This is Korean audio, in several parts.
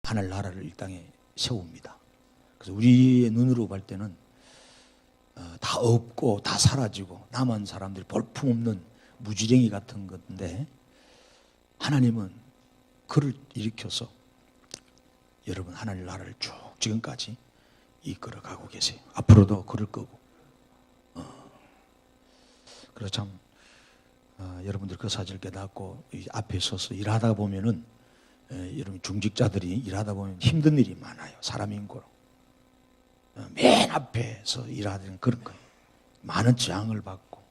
하늘 나라를 이 땅에 세웁니다. 그래서 우리의 눈으로 볼 때는 다 없고 다 사라지고 남은 사람들이 볼품없는 무지랭이 같은 건데, 하나님은 그를 일으켜서 여러분 하늘 나라를 쭉 지금까지 이끌어가고 계세요. 앞으로도 그럴 거고. 그래서 참 여러분들 그 사실을 깨닫고 이 앞에 서서 일하다 보면은 여러분 중직자들이 일하다 보면 힘든 일이 많아요. 사람 인고로 맨 앞에서 일하는 그런 거예요. 많은 재앙을 받고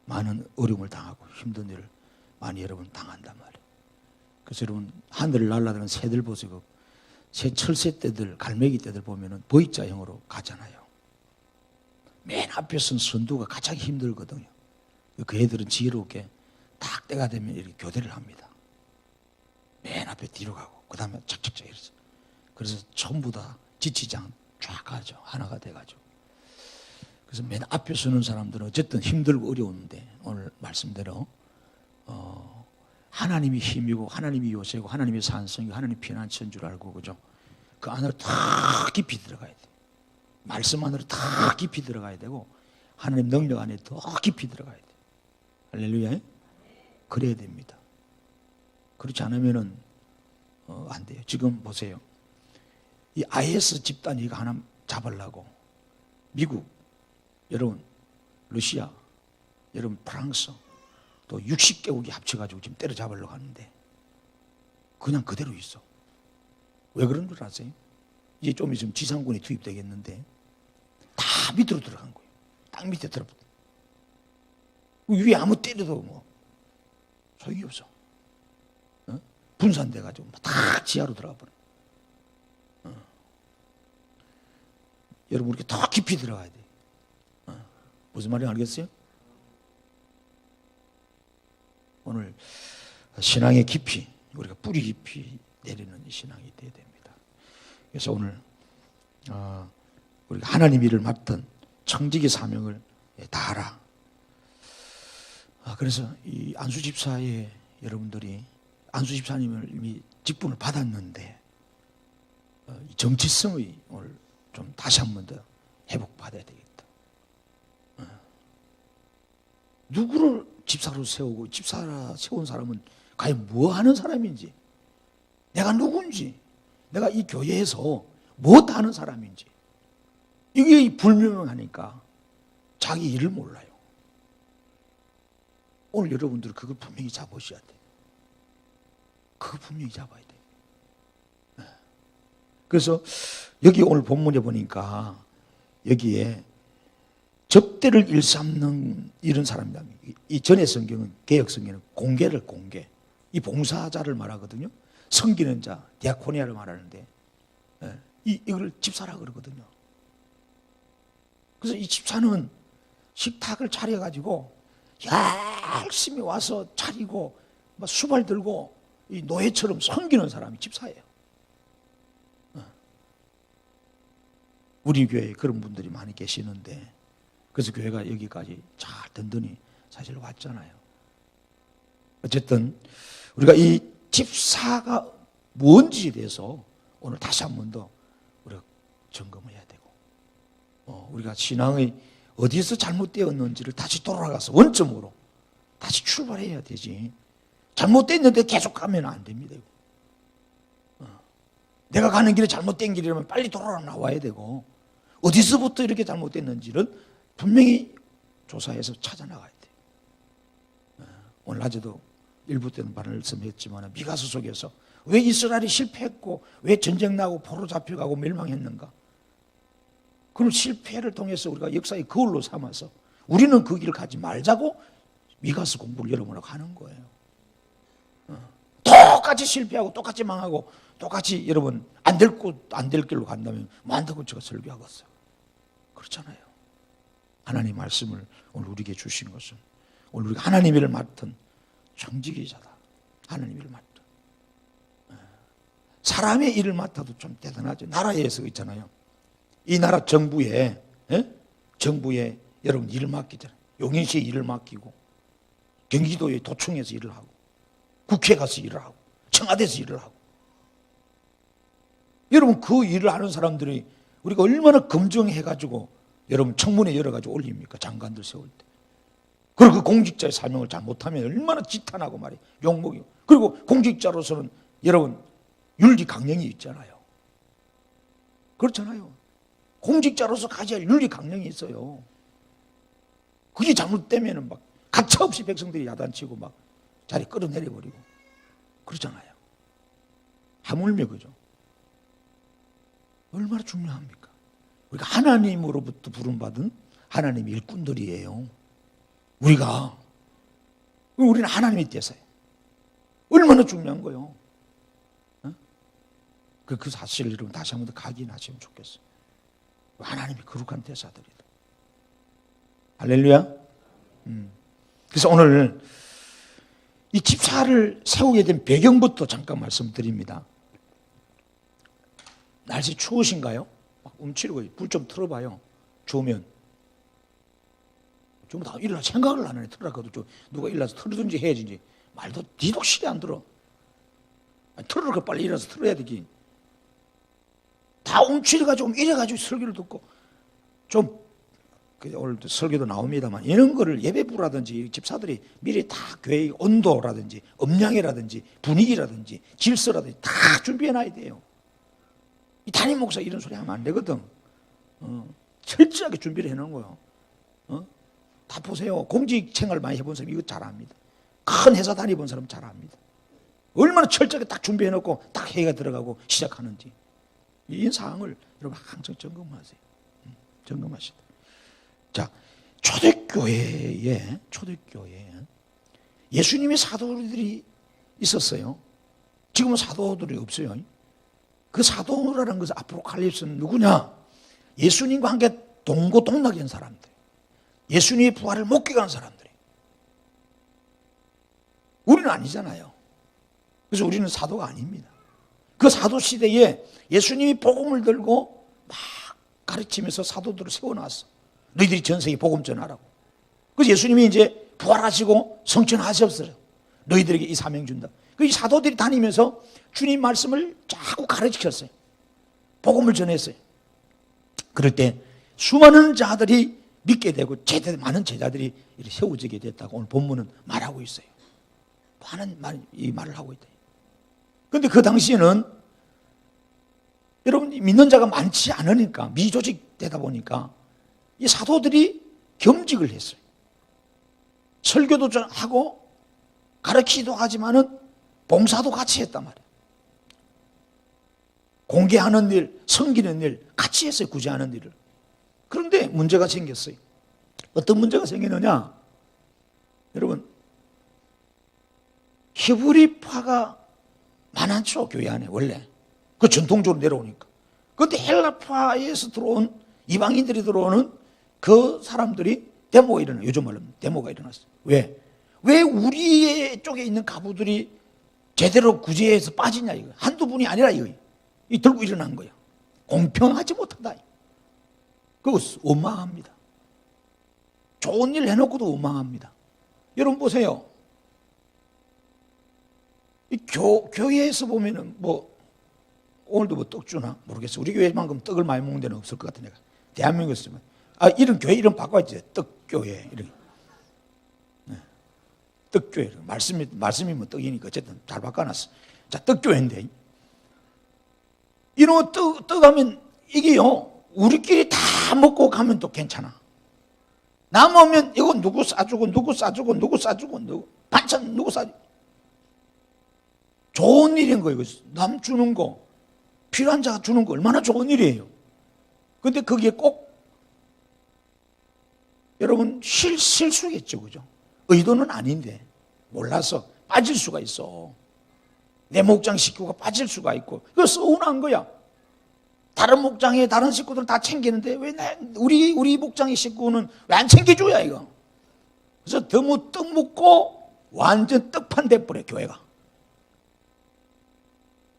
많은 어려움을 당하고 힘든 일을 많이 여러분 당한단 말이에요. 그래서 여러분 하늘을 날아다니는 새들 보세요. 새 철새 떼들, 갈매기 떼들 보면은 V자형으로 가잖아요. 맨 앞에 선 선두가 가장 힘들거든요. 그 애들은 지혜롭게 딱 때가 되면 이렇게 교대를 합니다. 맨 앞에 뒤로 가고 그 다음에 착착착 이러죠. 그래서 전부 다 지치지 않고 쫙 가죠. 하나가 돼가지고. 그래서 맨 앞에 서는 사람들은 어쨌든 힘들고 어려운데, 오늘 말씀대로 하나님이 힘이고 하나님이 요새고 하나님이 산성이고 하나님이 피난처인 줄 알고, 그죠? 그 안으로 다 깊이 들어가야 돼. 말씀 안으로 다 깊이 들어가야 되고 하나님 능력 안에 더 깊이 들어가야 돼. 할렐루야. 그래야 됩니다. 그렇지 않으면은 안 돼요. 지금 보세요. 이 IS 집단이 이거 하나 잡으려고 미국, 여러분 러시아, 여러분 프랑스 또 60개국이 합쳐가지고 지금 때려잡으려고 하는데 그냥 그대로 있어. 왜 그런 줄 아세요? 이제 좀 있으면 지상군이 투입되겠는데 다 밑으로 들어간 거예요. 땅 밑에 들어붙어. 위에 아무 때려도 뭐 소용이 없어. 분산돼가지고 다 지하로 들어가 버려. 여러분 이렇게 더 깊이 들어가야 돼. 무슨 말인지 알겠어요? 오늘 신앙의 깊이, 우리가 뿌리 깊이 내리는 신앙이 되어야 됩니다. 그래서 오늘 우리가 하나님 일을 맡은 청지기 사명을 다하라. 그래서 이 안수 집사의 여러분들이 안수 집사님을 이미 직분을 받았는데 정치성의 오늘 좀 다시 한 번 더 회복받아야 되겠다. 누구를 집사로 세우고 집사라 세운 사람은 과연 뭐 하는 사람인지, 내가 누군지, 내가 이 교회에서 뭐 하는 사람인지 이게 불명하니까 자기 일을 몰라요. 오늘 여러분들은 그걸 분명히 잡으셔야 돼요. 그거 분명히 잡아야 돼요. 그래서 여기 오늘 본문에 보니까 여기에 접대를 일삼는 이런 사람이다. 이 전의 성경은, 개혁 성경은 공개를 공개, 이 봉사자를 말하거든요. 섬기는 자, 디아코니아를 말하는데 이걸 집사라 그러거든요. 그래서 이 집사는 식탁을 차려가지고 열심히 와서 차리고 막 수발 들고 이 노예처럼 섬기는 사람이 집사예요. 우리 교회에 그런 분들이 많이 계시는데, 그래서 교회가 여기까지 잘 든든히 사실 왔잖아요. 어쨌든 우리가 이 집사가 뭔지에 대해서 오늘 다시 한 번 더 우리가 점검해야 되고, 우리가 신앙의 어디서 잘못되었는지를 다시 돌아가서 원점으로 다시 출발해야 되지. 잘못됐는데 계속 가면 안 됩니다. 내가 가는 길이 잘못된 길이라면 빨리 돌아와 나와야 되고, 어디서부터 이렇게 잘못됐는지를 분명히 조사해서 찾아나가야 돼요. 오늘 낮에도 일부 때는 말씀했지만 미가서 속에서 왜 이스라엘이 실패했고 왜 전쟁 나고 포로 잡혀가고 멸망했는가? 그런 실패를 통해서 우리가 역사의 거울로 삼아서 우리는 그 길을 가지 말자고 미가서 공부를 여러분하고 하는 거예요. 똑같이 실패하고 똑같이 망하고 똑같이 여러분 안 될 길로 간다면 만다고 제가 설교하겠어요. 그렇잖아요. 하나님 말씀을 오늘 우리에게 주신 것은 오늘 우리가 하나님 일을 맡은 청지기자다. 하나님 일을 맡은. 사람의 일을 맡아도 좀 대단하죠. 나라에서 있잖아요. 이 나라 정부에 여러분 일을 맡기잖아요. 용인시에 일을 맡기고 경기도의 도청에서 일을 하고 국회 가서 일을 하고 청와대에서 일을 하고 여러분 그 일을 하는 사람들이 우리가 얼마나 검증해가지고 여러분 청문회 열어가지고 올립니까? 장관들 세울 때. 그리고 그 공직자의 사명을 잘못하면 얼마나 지탄하고 말이에요. 욕먹이고. 그리고 공직자로서는 여러분 윤리 강령이 있잖아요. 그렇잖아요. 공직자로서 가져야 할 윤리 강령이 있어요. 그게 잘못되면은 막 가차없이 백성들이 야단치고 막 자리 끌어내려버리고 그러잖아요. 하물며 그죠. 얼마나 중요합니까? 우리가 하나님으로부터 부름받은 하나님의 일꾼들이에요. 우리는 하나님의 떼서요. 얼마나 중요한 거예요. 어? 그 사실을 여러분 다시 한번 더 각인하시면 좋겠어요. 하나님이 거룩한 대사들이다. 할렐루야. 그래서 오늘 이 집사를 세우게 된 배경부터 잠깐 말씀드립니다. 날씨 추우신가요? 막 움츠리고 불 좀 틀어봐요. 추우면. 좀 다 일어나 생각을 안 하네. 틀어라고도 좀 누가 일어나서 틀어든지 해야지. 말도 뒤도 실이 안 들어. 틀어놓고 빨리 일어나서 틀어야 되기. 다 움츠려가지고 이래가지고 설교를 듣고 좀 오늘도 설교도 나옵니다만 이런 거를 예배부라든지 집사들이 미리 다 교회의 온도라든지 음량이라든지 분위기라든지 질서라든지 다 준비해놔야 돼요. 이 담임 목사 이런 소리 하면 안 되거든. 철저하게 준비를 해놓은 거예요. 다 보세요. 공직 생활 많이 해본 사람 이거 잘 압니다. 큰 회사 다녀본 사람 잘 압니다. 얼마나 철저하게 딱 준비해놓고 딱 회의가 들어가고 시작하는지 이 사항을 여러분 항상 점검하세요. 점검하시다. 자, 초대교회에 예수님의 사도들이 있었어요. 지금은 사도들이 없어요. 그 사도라는 것은 아포칼립스는 누구냐? 예수님과 함께 동고동락한 사람들, 예수님의 부활을 목격한 사람들이. 우리는 아니잖아요. 그래서 우리는 사도가 아닙니다. 그 사도 시대에 예수님이 복음을 들고 막 가르치면서 사도들을 세워놨어. 너희들이 전 세계 복음 전하라고. 그래서 예수님이 이제 부활하시고 성천하셨어요. 너희들에게 이 사명 준다. 이 사도들이 다니면서 주님 말씀을 자꾸 가르치셨어요. 복음을 전했어요. 그럴 때 수많은 자들이 믿게 되고 많은 제자들이 세워지게 됐다고 오늘 본문은 말하고 있어요. 많은 이 말을 하고 있다. 그런데 그 당시에는 여러분 믿는 자가 많지 않으니까 미조직 되다 보니까 이 사도들이 겸직을 했어요. 설교도 하고 가르치기도 하지만은 봉사도 같이 했단 말이에요. 공개하는 일, 섬기는 일 같이 했어요. 구제하는 일을. 그런데 문제가 생겼어요. 어떤 문제가 생기느냐? 여러분 히브리파가 많았죠. 교회 안에 원래. 그 전통적으로 내려오니까. 그런데 헬라파에서 들어온 이방인들이 들어오는 그 사람들이 데모가 일어나요. 요즘 말로 데모가 일어났어요. 왜? 왜 우리 쪽에 있는 가부들이 제대로 구제해서 빠지냐 이거. 한두 분이 아니라 이거. 이 들고 일어난 거야. 공평하지 못하다. 그거 원망합니다. 좋은 일 해놓고도 원망합니다. 여러분 보세요. 이 교회에서 보면은 오늘도 떡 주나 모르겠어. 우리 교회만큼 떡을 많이 먹는 데는 없을 것 같아 내가. 대한민국에서 이런 교회 이름 바꿔야지. 떡교회 이렇게. 네. 떡교회. 말씀이 뭐 떡이니까 어쨌든 잘 바꿔놨어. 자, 떡교회인데 이런 떡 하면 이게요. 우리끼리 다 먹고 가면 또 괜찮아. 남으면 이거 누구 싸주고 반찬 누구 싸주고 좋은 일인 거예요. 남 주는 거 필요한 자가 주는 거 얼마나 좋은 일이에요. 그런데 거기에 꼭 여러분 실수겠죠. 그죠? 의도는 아닌데 몰라서 빠질 수가 있어. 내 목장 식구가 빠질 수가 있고 그거 서운한 거야. 다른 목장에 다른 식구들 다 챙기는데 왜 우리 목장의 식구는 왜 안 챙겨줘야 이거. 그래서 너무 떡 먹고 완전 떡판 돼버려 교회가.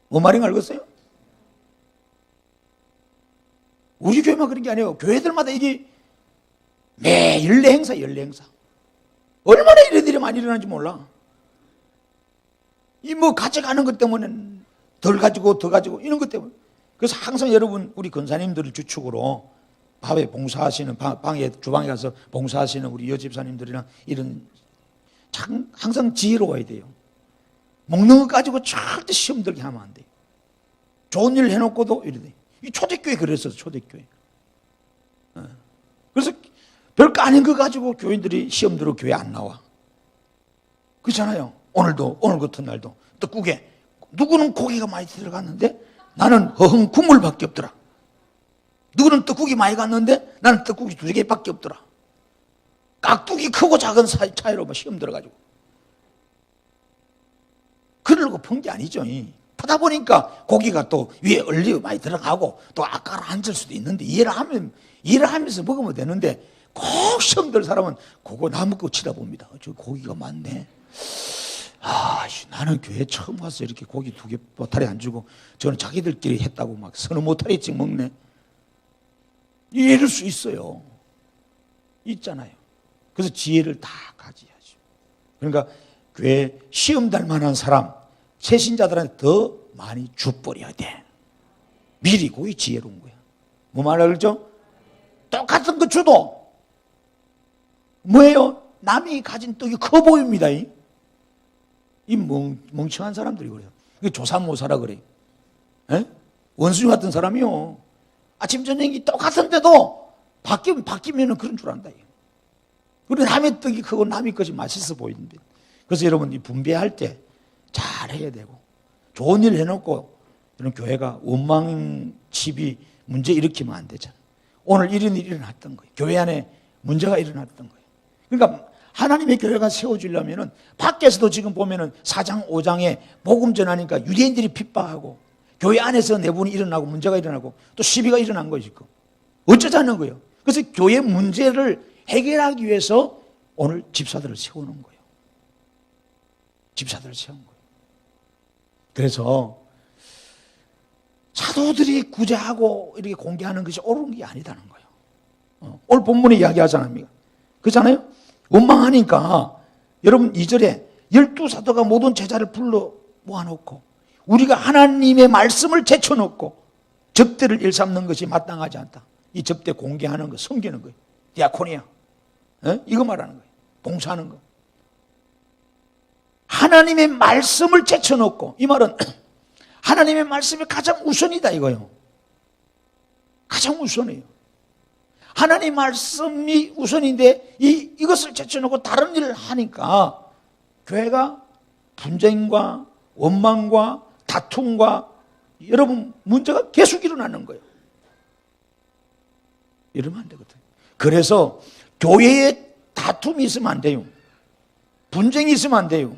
뭐 말인가 알겠어요? 우리 교회만 그런 게 아니에요. 교회들마다 이게 매 연례 행사. 얼마나 이런 일이 많이 일어나는지 몰라. 이 가져가는 것 때문에 덜 가지고 더 가지고 이런 것 때문에. 그래서 항상 여러분 우리 권사님들을 주축으로 밥에 봉사하시는 방에 주방에 가서 봉사하시는 우리 여집사님들이나 이런 참 항상 지혜로워야 돼요. 먹는 것 가지고 절대 시험 들게 하면 안 돼요. 좋은 일 해놓고도 이래. 이 초대교회 그랬어요. 초대교회. 그래서 별거 아닌 거 가지고 교인들이 시험 들어 교회 안 나와. 그렇잖아요. 오늘 같은 날도 떡국에 누구는 고기가 많이 들어갔는데 나는 허흥 국물밖에 없더라. 누구는 떡국이 많이 갔는데 나는 떡국이 2개밖에 없더라. 깍두기 크고 작은 차이로 시험 들어가지고. 그러려고 푼 게 아니죠. 푸다 보니까 고기가 또 위에 얼리고 많이 들어가고 또 가라앉을 수도 있는데 이해를 하면서 먹으면 되는데 꼭 시험 들 사람은 그거 나무고 치다봅니다. 저 고기가 많네. 나는 교회 처음 와서 이렇게 고기 2개 보따리 안 주고 저는 자기들끼리 했다고 막 서너 모타리씩 먹네. 이럴 수 있어요. 있잖아요. 그래서 지혜를 다 가져야죠. 그러니까 교회 시험 달 만한 사람, 새신자들한테 더 많이 줘버려야 돼. 미리 그게 지혜로운 거야. 뭐 말하려 그러죠? 똑같은 거 줘도 뭐예요? 남이 가진 떡이 커 보입니다. 이 멍청한 사람들이 그래요. 이게 조삼모사라 그래요. 에? 원수님 같은 사람이요. 아침 저녁이 똑같은데도 바뀌면 그런 줄 안다. 그리고 남의 떡이 크고 남의 것이 맛있어 보이는데. 그래서 여러분 이 분배할 때 잘해야 되고 좋은 일 해놓고 이런 교회가 원망 집이 문제 일으키면 안 되잖아. 오늘 이런 일이 일어났던 거예요. 교회 안에 문제가 일어났던 거예요. 그러니까 하나님의 교회가 세워지려면은 밖에서도 지금 보면은 4장 5장에 복음 전하니까 유대인들이 핍박하고 교회 안에서 내분이 일어나고 문제가 일어나고 또 시비가 일어난 거지. 어쩌자는 거예요. 그래서 교회 문제를 해결하기 위해서 오늘 집사들을 세우는 거예요. 집사들을 세운 거예요. 그래서 사도들이 구제하고 이렇게 공개하는 것이 옳은 게 아니다는 거예요. 오늘 본문에 이야기하지 않습니까? 그렇잖아요? 원망하니까 여러분 2절에 12사도가 모든 제자를 불러 모아놓고 우리가 하나님의 말씀을 제쳐놓고 접대를 일삼는 것이 마땅하지 않다. 이 접대 공개하는 거, 섬기는 거예요. 디아코니아. 이거 말하는 거예요. 봉사하는 거. 하나님의 말씀을 제쳐놓고, 이 말은 하나님의 말씀이 가장 우선이다 이거예요. 가장 우선이에요. 하나님 말씀이 우선인데 이것을 제쳐놓고 다른 일을 하니까 교회가 분쟁과 원망과 다툼과 여러분 문제가 계속 일어나는 거예요. 이러면 안 되거든요. 그래서 교회에 다툼이 있으면 안 돼요. 분쟁이 있으면 안 돼요.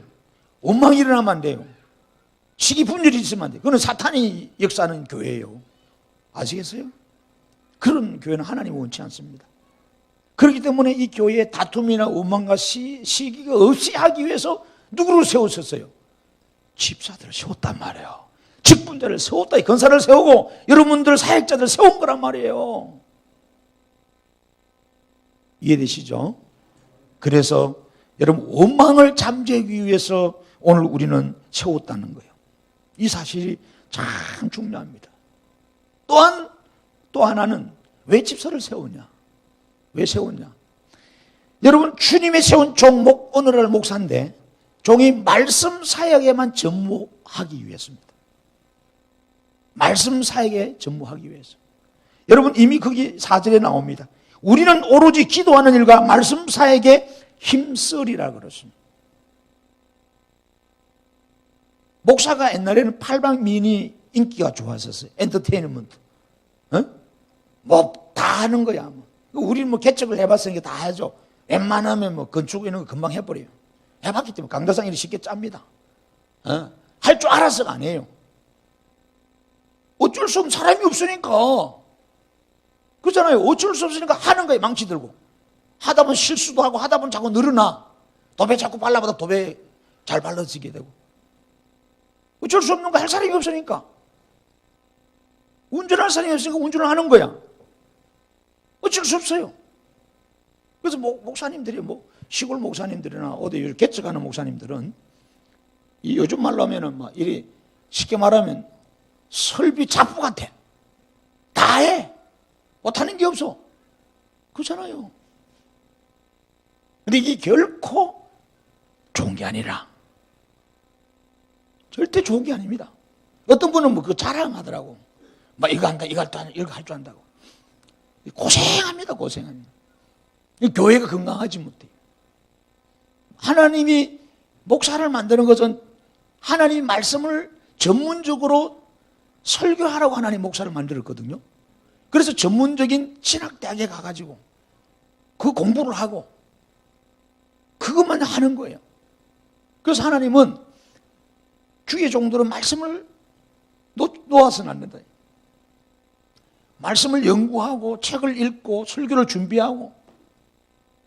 원망이 일어나면 안 돼요. 시기 분열이 있으면 안 돼요. 그건 사탄이 역사하는 교회예요. 아시겠어요? 그런 교회는 하나님이 원치 않습니다. 그렇기 때문에 이 교회에 다툼이나 원망과 시기가 없이 하기 위해서 누구를 세웠었어요? 집사들을 세웠단 말이에요. 직분자를 세웠다. 권사를 세우고 여러분들 사역자들 세운 거란 말이에요. 이해되시죠? 그래서 여러분 원망을 잠재우기 위해서 오늘 우리는 세웠다는 거예요. 이 사실이 참 중요합니다. 또한 또 하나는 왜 집사를 세우냐? 왜 세웠냐? 여러분 주님의 세운 종목 오늘날 목사인데 종이 말씀 사역에만 전무하기 위해서입니다. 말씀 사역에 전무하기 위해서. 여러분 이미 거기 4절에 나옵니다. 우리는 오로지 기도하는 일과 말씀 사역에 힘쓰리라 그렇습니다. 목사가 옛날에는 팔방미인이 인기가 좋았었어요. 엔터테인먼트. 뭐 다 하는 거야. 우리는 뭐 개척을 해봤으니까 다 하죠. 웬만하면 뭐 건축 이런 거 금방 해버려요. 해봤기 때문에 강도상 일이 쉽게 짭니다. 할 줄 알아서가 아니에요. 어쩔 수 없는 사람이 없으니까. 그렇잖아요. 어쩔 수 없으니까 하는 거예요. 망치 들고. 하다 보면 실수도 하고 하다 보면 자꾸 늘어나. 도배 자꾸 발라보다 도배 잘 발라지게 되고. 어쩔 수 없는 거 할 사람이 없으니까. 운전할 사람이 없으니까 운전을 하는 거야. 어쩔 수 없어요. 그래서 목사님들이 시골 목사님들이나 어디 개척하는 목사님들은 이 요즘 말로 하면은 막 이리 쉽게 말하면 설비 잡부 같아. 게 없어. 그렇잖아요. 근데 이게 결코 좋은 게 아니라, 절대 좋은 게 아닙니다. 어떤 분은 뭐 그 자랑하더라고. 막 이거 한다, 이거 한다, 이거 할 줄 안다고. 고생합니다, 고생합니다. 교회가 건강하지 못해요. 하나님이 목사를 만드는 것은 하나님의 말씀을 전문적으로 설교하라고 하나님 목사를 만들었거든요. 그래서 전문적인 신학대학에 가가지고 그 공부를 하고 그것만 하는 거예요. 그래서 하나님은 주의 종들은 말씀을 놓아서는 안 된다. 말씀을 연구하고 책을 읽고 설교를 준비하고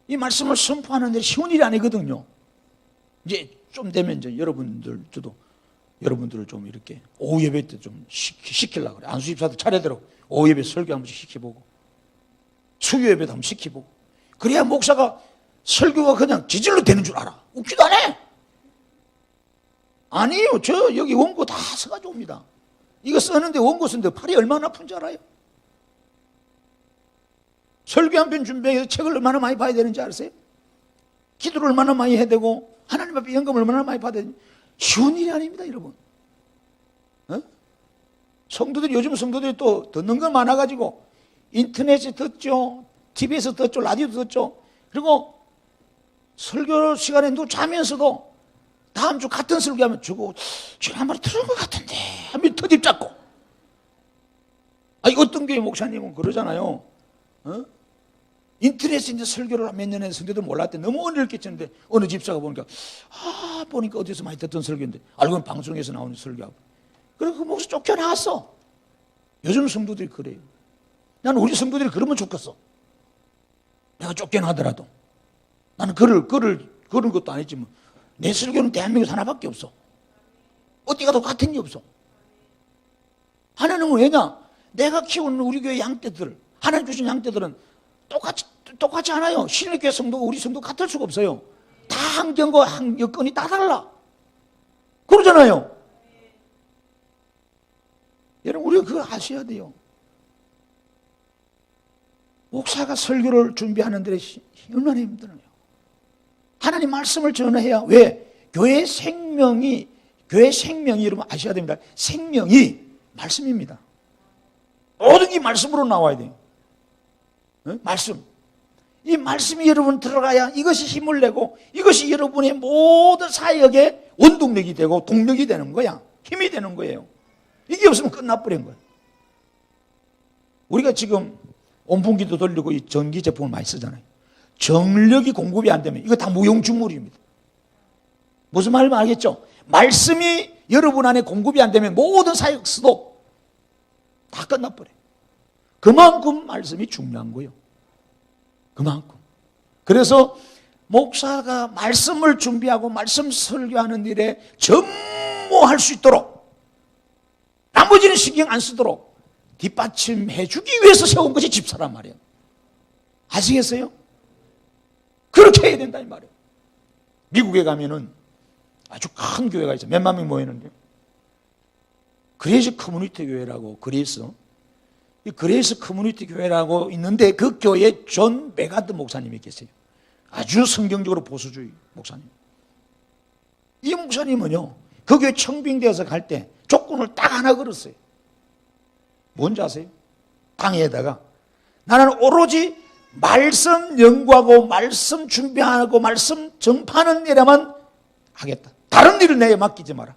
이 말씀을 선포하는 데 쉬운 일이 아니거든요. 이제 좀 되면 이제 여러분들을 좀 이렇게 오후 예배 때 좀 시키려고 그래. 안수 집사도 차례대로 오후 예배 설교 한 번씩 시켜보고 수요 예배도 한 번 시켜보고 그래야 목사가 설교가 그냥 지질로 되는 줄 알아. 웃기도 안 해. 아니에요. 저 여기 원고 다 써가지고 옵니다. 이거 쓰는데 원고 쓰는데 팔이 얼마나 아픈지 알아요? 설교 한 편 준비해서 책을 얼마나 많이 봐야 되는지 아세요? 기도를 얼마나 많이 해야 되고 하나님 앞에 연금을 얼마나 많이 받아야 되는지 쉬운 일이 아닙니다, 여러분. 성도들이 요즘 성도들이 또 듣는 거 많아가지고 인터넷에 듣죠, TV에서 듣죠, 라디오도 듣죠. 그리고 설교 시간에 누구 자면서도 다음 주 같은 설교하면 저거 지난번에 들은 것 같은데 하면 터집 잡고. 아니 어떤 교회 목사님은 그러잖아요. 인터넷에 이제 설교를 몇 년에 성도들 몰랐대. 너무 은혜를 끼쳤는데 어느 집사가 보니까 어디서 많이 듣던 설교인데 알고 보면 방송에서 나오는 설교하고. 그래서 그 목사 쫓겨나왔어. 요즘 성도들이 그래요. 나는 우리 성도들이 그러면 좋겠어. 내가 쫓겨나더라도 나는 그런 것도 아니지만 내 설교는 대한민국에서 하나밖에 없어. 어디 가도 같은 게 없어. 하나님은 왜냐? 내가 키우는 우리 교회 양떼들, 하나님 주신 양떼들은 똑같지 않아요. 신일교회 성도가 우리 성도 같을 수가 없어요. 다 환경과 여건이 다 달라. 그러잖아요. 여러분 우리가 그걸 아셔야 돼요. 목사가 설교를 준비하는 데 얼마나 힘들어요. 하나님 말씀을 전해야. 왜? 교회 생명이 여러분 아셔야 됩니다. 생명이 말씀입니다. 모든 게 말씀으로 나와야 돼요. 말씀. 이 말씀이 여러분 들어가야 이것이 힘을 내고 이것이 여러분의 모든 사역의 원동력이 되고 동력이 되는 거야. 힘이 되는 거예요. 이게 없으면 끝나버린 거예요. 우리가 지금 온풍기도 돌리고 이 전기 제품을 많이 쓰잖아요. 정력이 공급이 안 되면 이거 다 무용주물입니다. 무슨 말인지 알겠죠? 말씀이 여러분 안에 공급이 안 되면 모든 사역수도 다 끝나버려요. 그만큼 말씀이 중요한 거예요. 그만큼. 그래서 목사가 말씀을 준비하고 말씀 설교하는 일에 전무할 수 있도록 나머지는 신경 안 쓰도록 뒷받침해 주기 위해서 세운 것이 집사란 말이에요. 아시겠어요? 그렇게 해야 된다 이 말이에요. 미국에 가면은 아주 큰 교회가 있어요. 몇만 명 모이는데요. 그레이스 커뮤니티 교회라고 그레이스 커뮤니티 교회라고 있는데 그 교회에 존 메가드 목사님이 계세요. 아주 성경적으로 보수주의 목사님. 이 목사님은요 그 교회 청빙되어서 갈 때 조건을 딱 하나 걸었어요. 뭔지 아세요? 강의에다가 나는 오로지 말씀 연구하고 말씀 준비하고 말씀 전파하는 일에만 하겠다. 다른 일을 내게 맡기지 마라.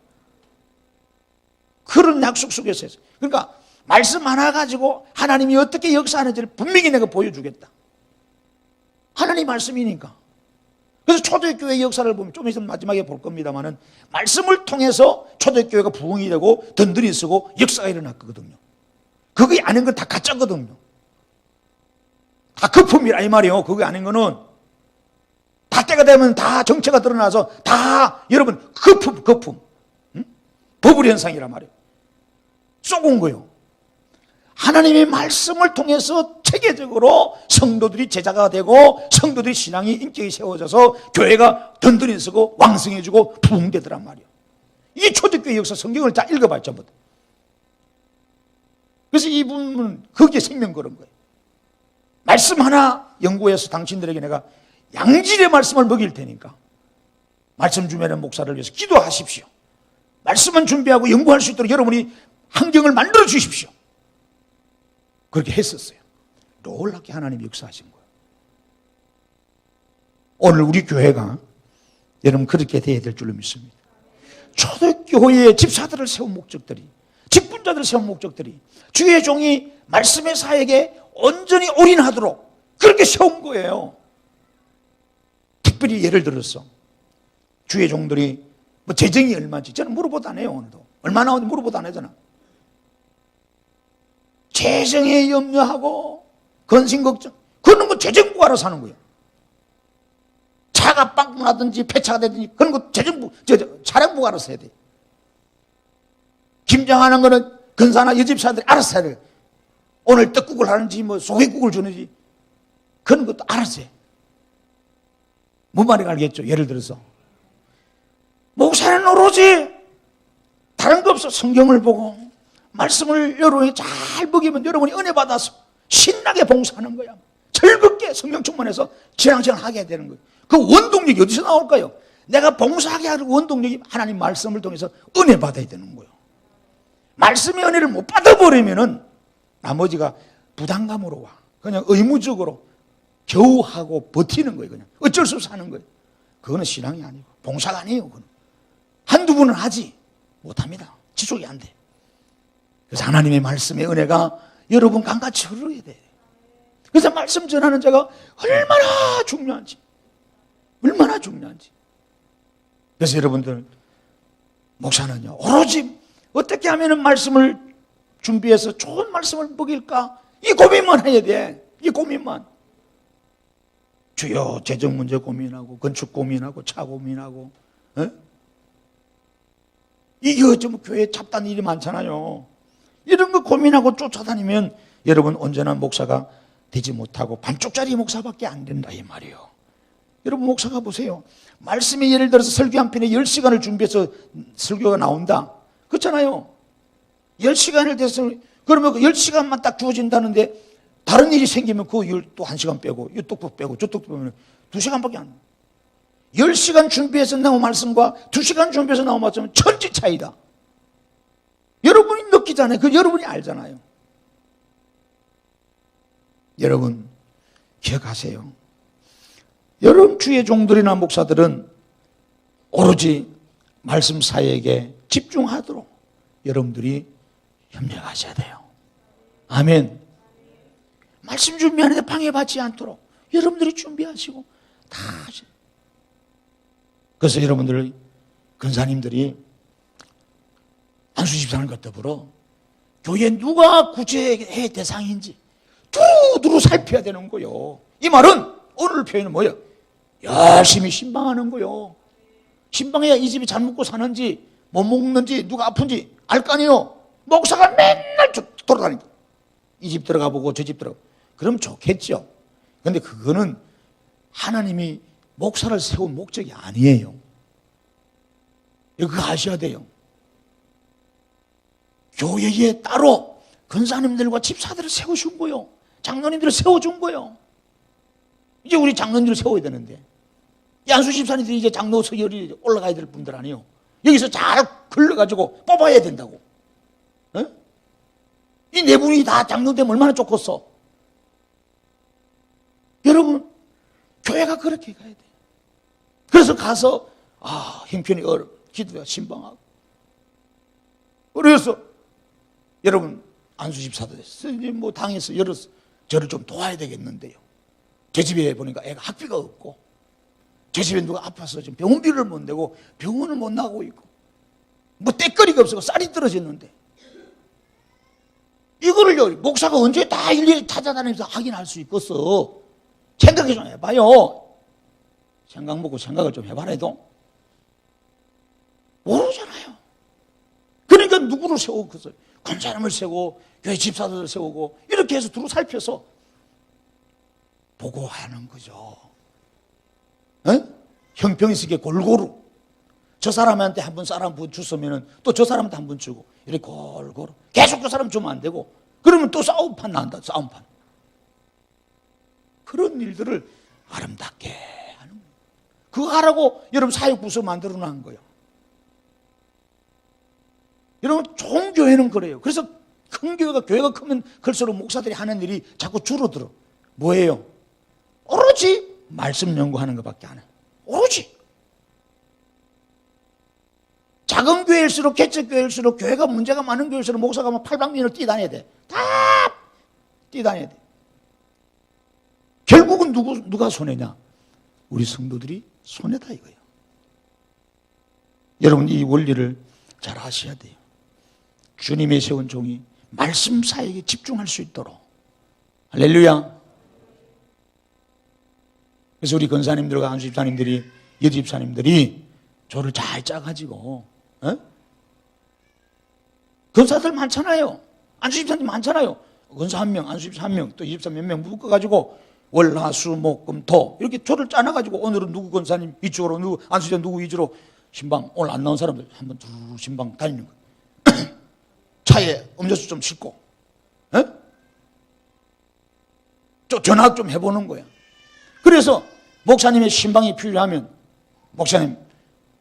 그런 약속 속에서 했어요. 그러니까 말씀 하나 가지고 하나님이 어떻게 역사하는지를 분명히 내가 보여주겠다. 하나님 말씀이니까. 그래서 초대교회 역사를 보면 좀 있으면 마지막에 볼 겁니다만은 말씀을 통해서 초대교회가 부흥이 되고 든든히 쓰고 역사가 일어났거든요. 그게 아닌 건 다 가짜거든요. 다 거품이라 이 말이에요. 그게 아닌 거는 다 때가 되면 다 정체가 드러나서 다 여러분 거품 버블 현상이란 말이에요. 쏘은 거예요. 하나님의 말씀을 통해서 체계적으로 성도들이 제자가 되고 성도들의 신앙이 인격이 세워져서 교회가 든든히 서고 왕성해지고 부흥되더란 말이에요. 이게 초대교회 역사 성경을 다 읽어봐요. 전부 다. 그래서 이분은 거기에 생명 걸은 거예요. 말씀 하나 연구해서 당신들에게 내가 양질의 말씀을 먹일 테니까 말씀 준비하는 목사를 위해서 기도하십시오. 말씀은 준비하고 연구할 수 있도록 여러분이 환경을 만들어 주십시오. 그렇게 했었어요. 놀랍게 하나님이 역사하신 거예요. 오늘 우리 교회가 여러분 그렇게 돼야 될 줄로 믿습니다. 초대교회의 집사들을 세운 목적들이, 직분자들을 세운 목적들이 주의 종이 말씀의 사역에 온전히 올인하도록 그렇게 세운 거예요. 특별히 예를 들어서 주의 종들이 뭐 재정이 얼마인지 저는 물어보도 안 해요. 오늘도 얼마 나오는지 물어보도 안 하잖아. 재정에 염려하고 건신 걱정, 그런 거 재정부가 알아서 하는 거예요. 차가 빵꾸 나든지 폐차가 되든지 그런 거 재정부, 차량부가 알아서 해야 돼. 김장하는 거는 근사나 여집사들이 알아서 해야 돼. 오늘 떡국을 하는지 뭐 소개국을 주는지 그런 것도 알아서 해. 뭔 말인지 알겠죠? 예를 들어서 목사는 오로지 다른 거 없어. 성경을 보고 말씀을 여러분이 잘 먹이면 여러분이 은혜 받아서 신나게 봉사하는 거야. 즐겁게 성경 충만해서 신앙생활 하게 되는 거예요. 그 원동력이 어디서 나올까요? 내가 봉사하게 하는 원동력이 하나님 말씀을 통해서 은혜 받아야 되는 거예요. 말씀의 은혜를 못 받아버리면은 나머지가 부담감으로 와. 그냥 의무적으로 겨우 하고 버티는 거예요. 그냥 어쩔 수 없이 하는 거예요. 그거는 신앙이 아니고 봉사가 아니에요. 그건 한두 번은 하지 못합니다. 지속이 안 돼. 그래서 하나님의 말씀의 은혜가 여러분 강같이 흘러야 돼. 그래서 말씀 전하는 자가 얼마나 중요한지, 얼마나 중요한지. 그래서 여러분들 목사는요 오로지 어떻게 하면 말씀을 준비해서 좋은 말씀을 먹일까 이 고민만 해야 돼. 이 고민만. 주요 재정 문제 고민하고 건축 고민하고 차 고민하고 이게 좀 교회에 잡다한 일이 많잖아요. 이런 거 고민하고 쫓아다니면 여러분 언제나 목사가 되지 못하고 반쪽짜리 목사밖에 안 된다 이 말이에요. 여러분 목사가 보세요. 말씀에 예를 들어서 설교 한 편에 10시간을 준비해서 설교가 나온다. 그렇잖아요. 10시간을 돼서 그러면 그 10시간만 딱 주어진다는데 다른 일이 생기면 그 일 또 1시간 빼고 이쪽도 빼고 저쪽도 빼면 2시간밖에 안 돼. 10시간 준비해서 나온 말씀과 2시간 준비해서 나온 말씀은 천지 차이다. 여러분이 느끼잖아요. 그 여러분이 알잖아요. 여러분 기억하세요. 여러분 주의 종들이나 목사들은 오로지 말씀 사역에 집중하도록 여러분들이 협력하셔야 돼요. 아멘. 말씀 준비하는데 방해받지 않도록 여러분들이 준비하시고 다 하셔요. 그래서 여러분들 근사님들이 안수집사님과 더불어 교회에 누가 구제의 대상인지 두루두루 살펴야 되는 거요. 이 말은 오늘 표현은 뭐예요? 열심히 신방하는 거요. 신방해야 이 집이 잘 먹고 사는지 못 먹는지 누가 아픈지 알 거 아니에요. 목사가 맨날 돌아다니고 이 집 들어가 보고 저 집 들어가 그럼 좋겠죠. 그런데 그거는 하나님이 목사를 세운 목적이 아니에요. 이거 아셔야 돼요. 교회에 따로 근사님들과 집사들을 세워준 거예요. 장로님들을 세워준 거예요. 이제 우리 장로님들을 세워야 되는데 안수 집사님들이 이제 장로 서열이 올라가야 될 분들 아니에요. 여기서 잘 걸러가지고 뽑아야 된다고. 이 네 분이 다 장로 되면 얼마나 좋겠어. 여러분 교회가 그렇게 가야 돼. 그래서 가서 형편이 기도가 신방하고 그래서 여러분 안수 집사도 뭐 당해서 열어서 저를 좀 도와야 되겠는데요. 제 집에 보니까 애가 학비가 없고 제 집에 누가 아파서 지금 병원비를 못 내고 병원을 못 나가고 있고 뭐 떼거리가 없어서 쌀이 떨어졌는데 이거를요 목사가 언제 다 일일이 찾아다니면서 확인할 수 있겠어. 생각을 좀 해봐요. 생각 먹고 생각을 좀 해봐라도 모르잖아요. 그러니까 누구를 세우겠어요? 권사람을 세우고 교회 집사들을 세우고 이렇게 해서 두루 살펴서 보고하는 거죠. 형평성있게 골고루 저 사람한테 한 번 쌀 한 번 줬으면 또 저 사람한테 한 번 주고 이렇게 골고루 계속 그 사람 주면 안 되고 그러면 또 싸움판 난다. 싸움판. 그런 일들을 아름답게 하는 거예요. 그거 하라고 여러분 사역부서 만들어 놓은 거예요. 여러분 좋은 교회는 그래요. 그래서 큰 교회가 크면 클수록 목사들이 하는 일이 자꾸 줄어들어. 뭐예요? 오로지 말씀 연구하는 것밖에 안 해요. 오로지. 작은 교회일수록, 개척교회일수록, 교회가 문제가 많은 교회일수록 목사가 막 팔방민을 뛰다녀야 돼. 다 뛰다녀야 돼. 결국은 누가 손해냐? 우리 성도들이 손해다 이거예요. 여러분 이 원리를 잘 아셔야 돼요. 주님의 세운 종이 말씀 사역에 집중할 수 있도록. 할렐루야. 그래서 우리 권사님들과 안수 집사님들이, 여주 집사님들이 조를 잘 짜가지고, 권사들 많잖아요. 안수 집사님 많잖아요. 권사 한 명, 안수 집사 한 명, 또 집사 몇 명 묶어가지고 월, 화, 수, 목, 금, 토 이렇게 조를 짜놔가지고 오늘은 누구 권사님 이쪽으로, 누구 안수 집사 누구 위주로 신방, 오늘 안 나온 사람들 한번 둘 신방 다니는 거예요. 차에 음료수 좀 싣고, 전화 좀 해보는 거야. 그래서 목사님의 신방이 필요하면, 목사님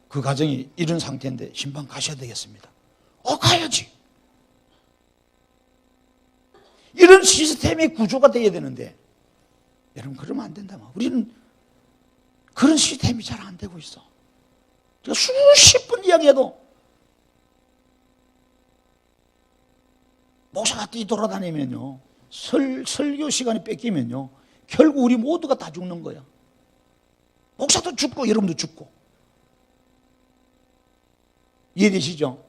그 가정이 이런 상태인데 신방 가셔야 되겠습니다. 가야지. 이런 시스템의 구조가 되어야 되는데 여러분 그러면 안 된다. 우리는 그런 시스템이 잘 안 되고 있어. 제가 수십 번 이야기해도 목사가 뛰돌아다니면요, 설교 시간이 뺏기면요, 결국 우리 모두가 다 죽는 거야. 목사도 죽고 여러분도 죽고. 이해되시죠?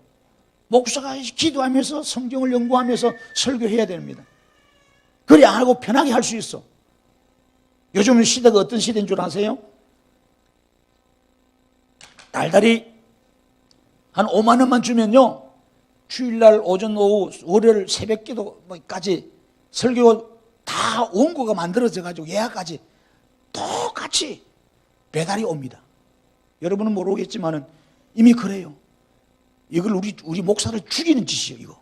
목사가 기도하면서 성경을 연구하면서 설교해야 됩니다. 그래 안 하고 편하게 할 수 있어. 요즘 시대가 어떤 시대인 줄 아세요? 달달이 한 5만 원만 주면요, 주일날 오전 오후 월요일 새벽 기도까지 설교 다 원고가 만들어져 가지고 예약까지 똑같이 배달이 옵니다. 여러분은 모르겠지만은 이미 그래요. 이걸 우리 목사를 죽이는 짓이에요.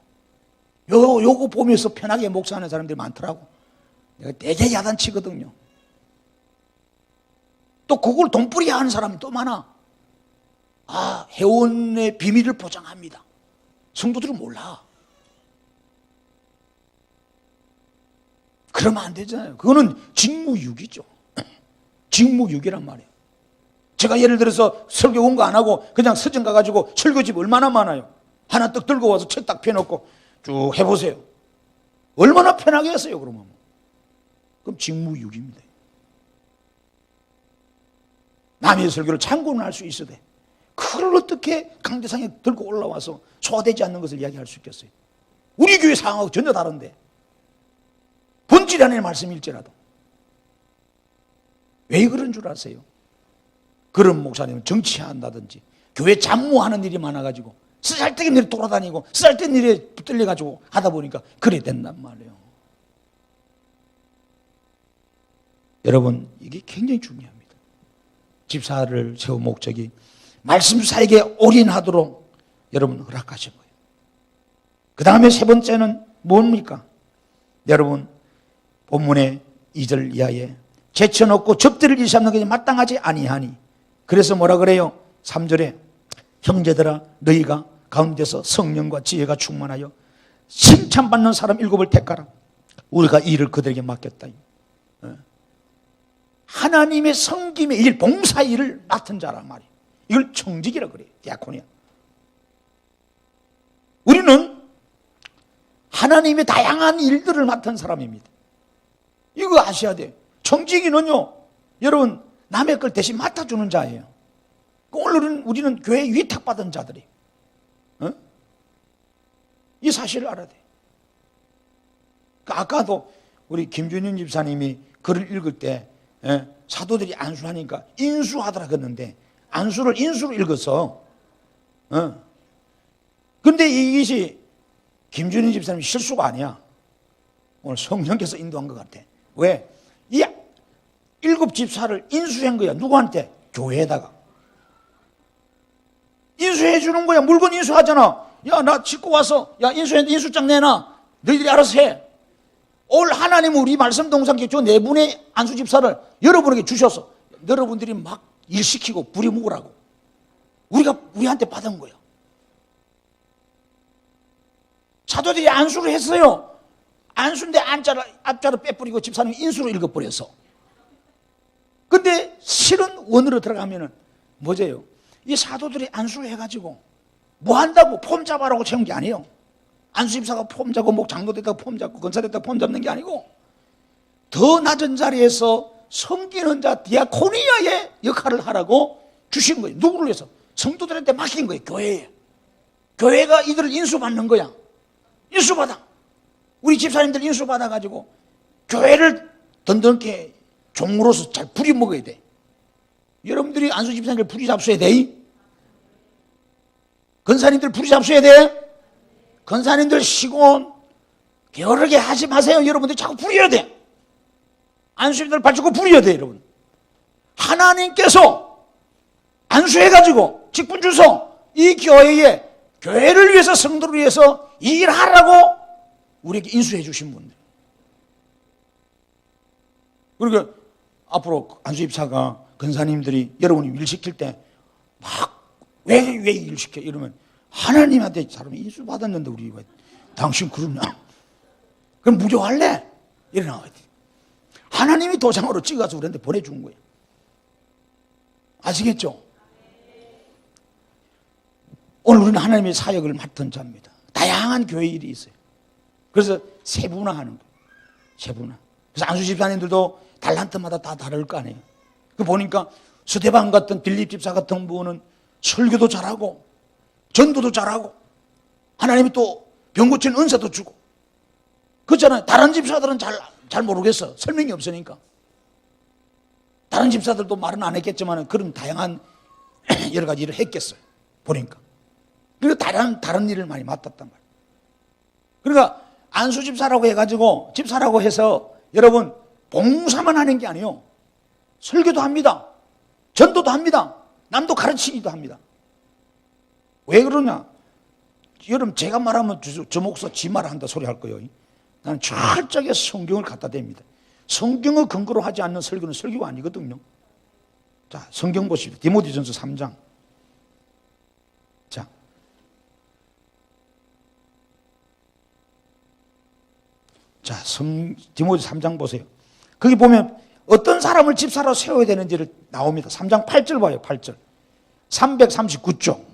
이거 요거 보면서 편하게 목사하는 사람들이 많더라고. 내가 되게 야단치거든요. 또 그걸 돈벌이 하는 사람이 또 많아. 회원의 비밀을 보장합니다. 성도들은 몰라. 그러면 안 되잖아요. 그거는 직무유기죠. 직무유기란 말이에요. 제가 예를 들어서 설교 원고 안 하고 그냥 서점 가가지고 설교집 얼마나 많아요. 하나 떡 들고 와서 책 딱 펴놓고 쭉 해보세요. 얼마나 편하게 했어요, 그러면. 그럼 직무유기입니다. 남의 설교를 참고는 할 수 있어야 돼. 그걸 어떻게 강대상에 들고 올라와서 소화되지 않는 것을 이야기할 수 있겠어요? 우리 교회 상황하고 전혀 다른데. 본질이 아닌 말씀일지라도. 왜 그런 줄 아세요? 그런 목사님은 정치한다든지 교회 잡무하는 일이 많아가지고 쓰잘데기 일에 돌아다니고 쓰잘데기 일에 붙들려가지고 하다 보니까 그래 된단 말이에요. 여러분 이게 굉장히 중요합니다. 집사를 세운 목적이 말씀 사역에 올인하도록 여러분 허락하신 거예요. 그 다음에 세 번째는 뭡니까? 여러분 본문의 2절 이하에 제쳐놓고 접대를 일삼는 것이 마땅하지 아니하니. 그래서 뭐라 그래요? 3절에 형제들아 너희가 가운데서 성령과 지혜가 충만하여 칭찬받는 사람 7을 택하라. 우리가 이 일을 그들에게 맡겼다. 하나님의 섬김의 일, 봉사의 일을 맡은 자란 말이에요. 이걸 청직이라 그래요. 디아코니아. 우리는 하나님의 다양한 일들을 맡은 사람입니다. 이거 아셔야 돼요. 청지기는요, 여러분 남의 걸 대신 맡아주는 자예요. 오늘은 우리는 교회에 위탁받은 자들이에요. 이 사실을 알아야 돼요. 아까도 우리 김준현 집사님이 글을 읽을 때 사도들이 안수하니까 인수하더라 그랬는데 안수를 인수로 읽었어. 근데 이것이 김준현 집사님 실수가 아니야. 오늘 성령께서 인도한 것 같아. 왜? 이 7 집사를 인수한 거야. 누구한테? 교회에다가. 인수해 주는 거야. 물건 인수하잖아. 야, 나 짓고 와서, 야, 인수장 내놔. 너희들이 알아서 해. 오늘 하나님은 우리 말씀 동산교회 저 네 분의 안수 집사를 여러분에게 주셔서 여러분들이 막 일시키고 부려먹으라고 우리한테 받은 거야. 사도들이 안수를 했어요. 안수인데 앞자를 빼뿌리고 집사님이 인수로 읽어버렸어. 근데 실은 원으로 들어가면은 뭐제요? 이 사도들이 안수를 해가지고 뭐 한다고 폼 잡아라고 채운 게 아니에요. 안수 집사가 폼 잡고 목 장로 됐다고 폼 잡고 권사 됐다고 폼 잡는 게 아니고 더 낮은 자리에서 섬기는 자 디아코니아의 역할을 하라고 주신 거예요. 누구를 위해서? 성도들한테 맡긴 거예요. 교회에. 교회가 이들을 인수받는 거야. 인수받아. 우리 집사님들 인수받아가지고 교회를 든든하게 종으로서 잘 부려먹어야 돼. 여러분들이 안수 집사님들 부리잡숴야 돼. 권사님들 부리잡숴야 돼. 권사님들 시곤 게으르게 하지 마세요. 여러분들 자꾸 부려야 돼. 안수님들 발주고 부려야 돼. 여러분 하나님께서 안수해가지고 직분 주소 이 교회에 교회를 위해서 성도를 위해서 일하라고 우리에게 인수해 주신 분들. 그러니까 앞으로 안수 집사가 권사님들이 여러분이 일 시킬 때 막 왜 일 시켜 이러면 하나님한테 사람이 인수 받았는데 우리 왜 당신 그러냐? 그럼 무조할래? 이래 나와야 돼. 하나님이 도장으로 찍어서 우리한테 보내준 거예요. 아시겠죠? 오늘 우리는 하나님의 사역을 맡은 자입니다. 다양한 교회 일이 있어요. 그래서 세분화하는 거예요. 세분화. 그래서 안수 집사님들도 달란트마다 다 다를 거 아니에요. 그 보니까 스데반 같은 빌립 집사 같은 분은 설교도 잘하고 전도도 잘하고 하나님이 또 병 고치는 은사도 주고 그렇잖아요. 다른 집사들은 잘 모르겠어. 설명이 없으니까. 다른 집사들도 말은 안 했겠지만 그런 다양한 여러 가지 일을 했겠어요. 보니까. 그리고 다른 일을 많이 맡았단 말이에요. 그러니까 안수 집사라고 해가지고 집사라고 해서 여러분 봉사만 하는 게 아니에요. 설교도 합니다. 전도도 합니다. 남도 가르치기도 합니다. 왜 그러냐? 여러분 제가 말하면 저 목사 지 말 한다 소리 할 거예요. 나는 철저하게 성경을 갖다 댑니다. 성경을 근거로 하지 않는 설교는 설교가 아니거든요. 자, 성경 보십시오. 디모데전서 3장. 자, 디모데 3장 보세요. 거기 보면 어떤 사람을 집사로 세워야 되는지를 나옵니다. 3장 8절 봐요. 8절. 339쪽.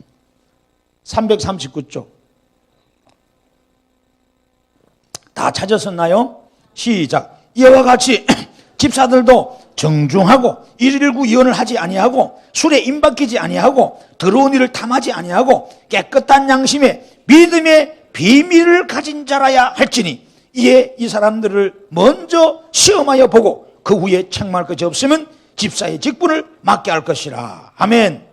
339쪽. 다 찾으셨나요? 시작. 이와 같이 집사들도 정중하고 119 위언을 하지 아니하고 술에 임박히지 아니하고 더러운 일을 탐하지 아니하고 깨끗한 양심에 믿음의 비밀을 가진 자라야 할지니 이에 이 사람들을 먼저 시험하여 보고 그 후에 책망할 것이 없으면 집사의 직분을 맡게 할 것이라. 아멘.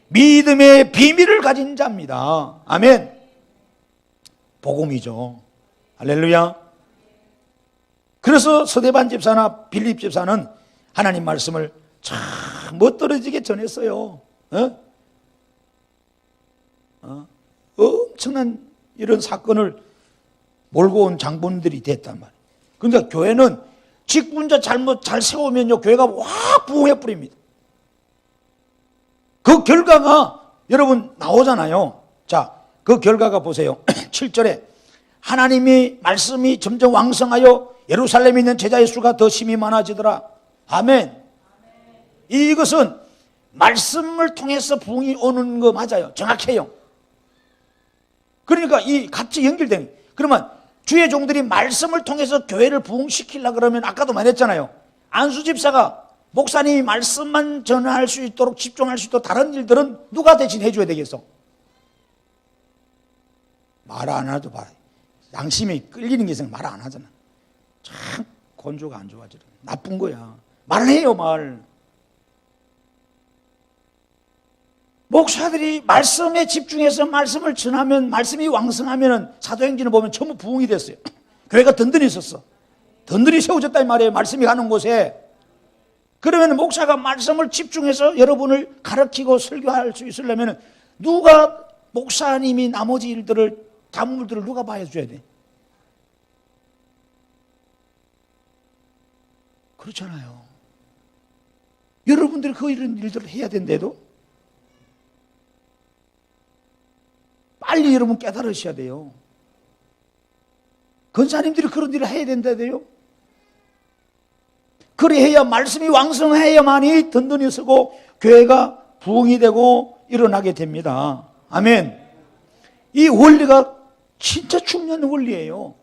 믿음의 비밀을 가진 자입니다. 아멘. 복음이죠. 할렐루야. 그래서 스데반 집사나 빌립 집사는 하나님 말씀을 참 멋들어지게 전했어요. 엄청난 이런 사건을 몰고 온 장본들이 됐단 말이에요. 그러니까 교회는 직분자 잘못 잘 세우면요 교회가 확 부흥해 버립니다. 그 결과가 여러분 나오잖아요. 자, 그 결과가 보세요. 7절에 하나님이 말씀이 점점 왕성하여 예루살렘에 있는 제자의 수가 더 심히 많아지더라. 아멘. 이것은 말씀을 통해서 부흥이 오는 거 맞아요. 정확해요. 그러니까 이 같이 연결되는. 그러면 주의 종들이 말씀을 통해서 교회를 부흥시키려고 그러면 아까도 말했잖아요. 안수 집사가 목사님이 말씀만 전할 수 있도록 집중할 수 있도록 다른 일들은 누가 대신 해줘야 되겠어? 말 안 해도 봐. 양심이 끌리는 게 있으면 말 안 하잖아. 참 건조가 안 좋아지려. 나쁜 거야. 말해요, 말. 목사들이 말씀에 집중해서 말씀을 전하면 말씀이 왕성하면 사도행전을 보면 전부 부흥이 됐어요. 교회가 든든히 있었어. 든든히 세워졌다 이 말이에요. 말씀이 가는 곳에. 그러면 목사가 말씀을 집중해서 여러분을 가르치고 설교할 수 있으려면 누가 목사님이 나머지 일들을 잡물들을 누가 봐줘야 돼? 그렇잖아요. 여러분들이 이런 일들을 해야 된대도 빨리 여러분 깨달으셔야 돼요. 권사님들이 그런 일을 해야 된다대요. 그래야 말씀이 왕성해야만이 든든히 서고 교회가 부흥이 되고 일어나게 됩니다. 아멘. 이 원리가 진짜 중요한 원리예요.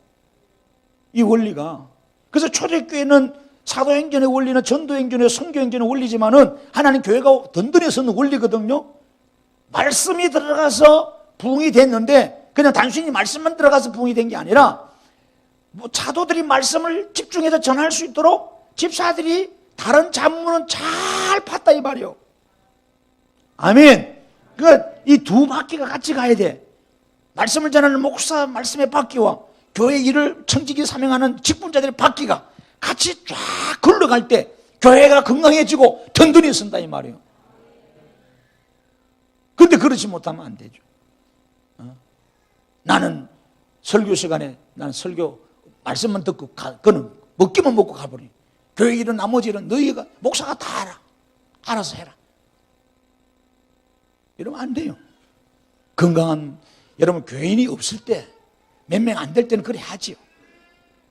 이 원리가. 그래서 초대교회는 사도행전의 원리는 전도행전의 선교행전의 원리지만은 하나님 교회가 든든히 서는 원리거든요. 말씀이 들어가서 부흥이 됐는데 그냥 단순히 말씀만 들어가서 부흥이 된 게 아니라 사도들이 말씀을 집중해서 전할 수 있도록 집사들이 다른 잡문은 잘 팠다 이 말이요. 아멘. 이 두 바퀴가 같이 가야 돼. 말씀을 전하는 목사 말씀의 바퀴와 교회 일을 청지기 사명하는 직분자들의 바퀴가 같이 쫙 굴러갈 때 교회가 건강해지고 든든히 선다 이 말이에요. 그런데 그렇지 못하면 안 되죠. 나는 설교 시간에 나는 설교 말씀만 듣고 그는 먹기만 먹고 가버려. 교회 일은 나머지 일은 너희가 목사가 다 알아. 알아서 해라. 이러면 안 돼요. 건강한 여러분 교인이 없을 때 몇 명 안 될 때는 그래 하지요.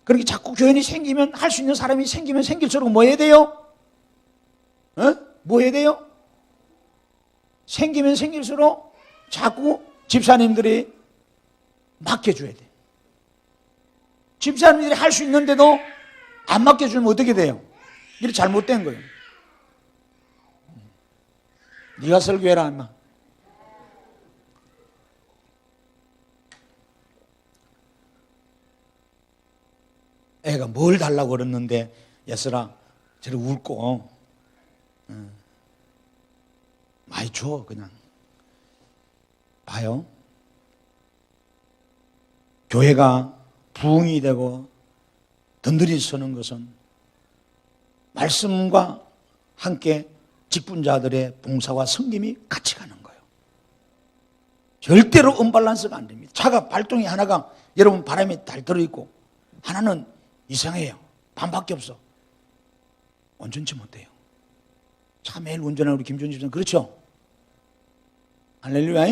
그렇게 자꾸 교인이 생기면 할 수 있는 사람이 생기면 생길수록 뭐 해야 돼요? 뭐 해야 돼요? 생기면 생길수록 자꾸 집사님들이 맡겨줘야 돼. 집사님들이 할 수 있는데도 안 맡겨주면 어떻게 돼요? 이게 잘못된 거예요. 네가 설교해라 임마. 애가 뭘 달라고 그랬는데 예슬아 저리 울고 많이 줘 그냥. 봐요. 교회가 부흥이 되고 든든히 서는 것은 말씀과 함께 직분자들의 봉사와 섬김이 같이 가는 거예요. 절대로 언밸런스가 안 됩니다. 차가 발동이 하나가 여러분 바람이 달 들어있고 하나는 이상해요. 반밖에 없어. 온전치 못해요. 차 매일 운전하는 우리 김준희 집사님 그렇죠? 할렐루야.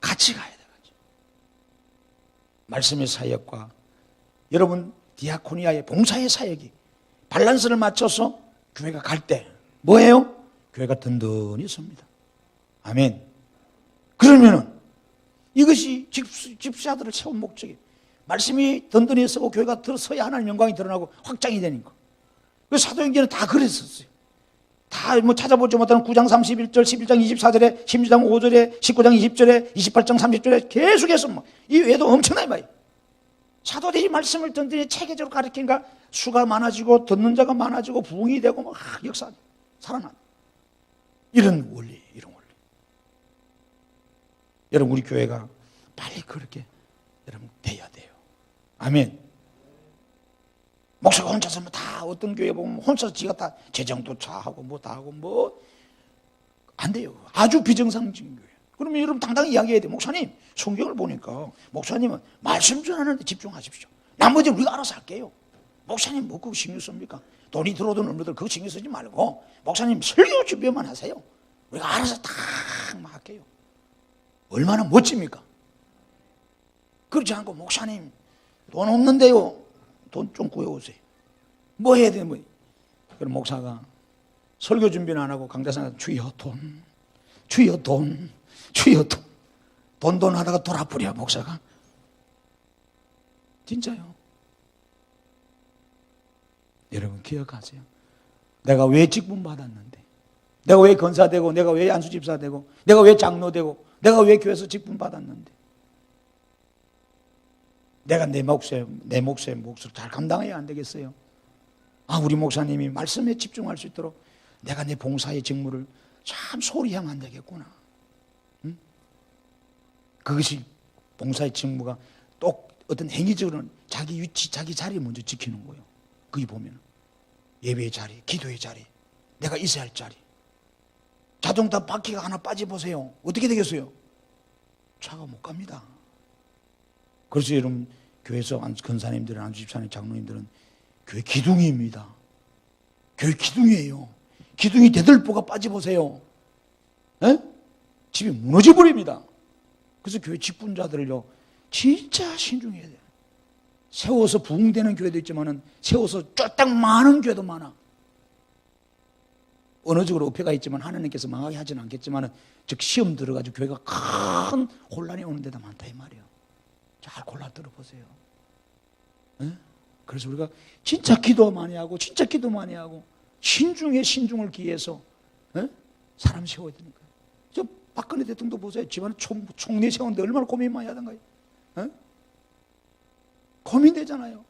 같이 가야 돼. 같이. 말씀의 사역과 여러분 디아코니아의 봉사의 사역이 밸런스를 맞춰서 교회가 갈 때 뭐예요? 교회가 든든히 섭니다. 아멘. 그러면은 이것이 집사들을 세운 목적이에요. 말씀이 든든히 서고 교회가 들어서야 하나님 영광이 드러나고 확장이 되는 거. 그래서 사도행전은 다 그랬었어요. 다 뭐 찾아보지 못하는 9장 31절, 11장 24절에, 16장 5절에, 19장 20절에, 28장 30절에 계속해서 이 외에도 엄청나게 많아요. 사도들이 말씀을 든든히 체계적으로 가르치니까 수가 많아지고 듣는 자가 많아지고 부흥이 되고 막 역사 살아나. 이런 원리, 이런 원리. 여러분 우리 교회가 빨리 그렇게 여러분 돼야 돼요. 아멘. 목사가 혼자서 뭐 다 어떤 교회 보면 혼자서 지가 다 재정도 차하고 뭐 다 하고 뭐 안 돼요. 아주 비정상적인 교회. 그러면 여러분 당당히 이야기해야 돼요. 목사님 성경을 보니까 목사님은 말씀 전하는 데 집중하십시오. 나머지는 우리가 알아서 할게요. 목사님 뭐 그거 신경 씁니까? 돈이 들어오든 없든 그거 신경 쓰지 말고 목사님 설교 준비만 하세요. 우리가 알아서 다 할게요. 얼마나 멋집니까? 그렇지 않고 목사님 돈 없는데요. 돈 좀 구해오세요. 뭐 해야 되는 거예요? 그럼 목사가 설교 준비는 안 하고 강대상에 주여 돈, 주여 돈, 주여 돈, 돈 하다가 돌아버려 목사가. 진짜요. 여러분 기억하세요. 내가 왜 직분 받았는데, 내가 왜 권사되고, 내가 왜 안수집사 되고, 내가 왜 장로 되고, 내가 왜 교회에서 직분 받았는데, 내가 내 몫의 몫을 잘 감당해야 안 되겠어요? 아, 우리 목사님이 말씀에 집중할 수 있도록 내가 내 봉사의 직무를 참 소홀히 하면 안 되겠구나. 응? 그것이 봉사의 직무가 또 어떤 행위적으로는 자기 위치, 자기 자리 먼저 지키는 거예요. 거기 보면 예배의 자리, 기도의 자리, 내가 있어야 할 자리. 자동차 바퀴가 하나 빠져보세요. 어떻게 되겠어요? 차가 못 갑니다. 그래서 여러분 교회에서 권사님들은 안수집사님 장로님들은 교회 기둥입니다. 교회 기둥이에요. 기둥이 대들보가 빠져보세요. 에? 집이 무너져 버립니다. 그래서 교회 직분자들을요, 진짜 신중해야 돼요. 세워서 부흥되는 교회도 있지만은 세워서 쫄딱 많은 교회도 많아. 언어적으로 어폐가 있지만 하나님께서 망하게 하지는 않겠지만은, 즉 시험 들어가지고 교회가 큰 혼란이 오는 데도 많다 이 말이에요. 잘 골라 들어보세요. 에? 그래서 우리가 진짜 기도 많이 하고 진짜 기도 많이 하고 신중에 신중을 기해서 사람 세워야 되는 거예요. 저 박근혜 대통령도 보세요. 집안에 총리 세우는데 얼마나 고민 많이 하던가요. 고민되잖아요.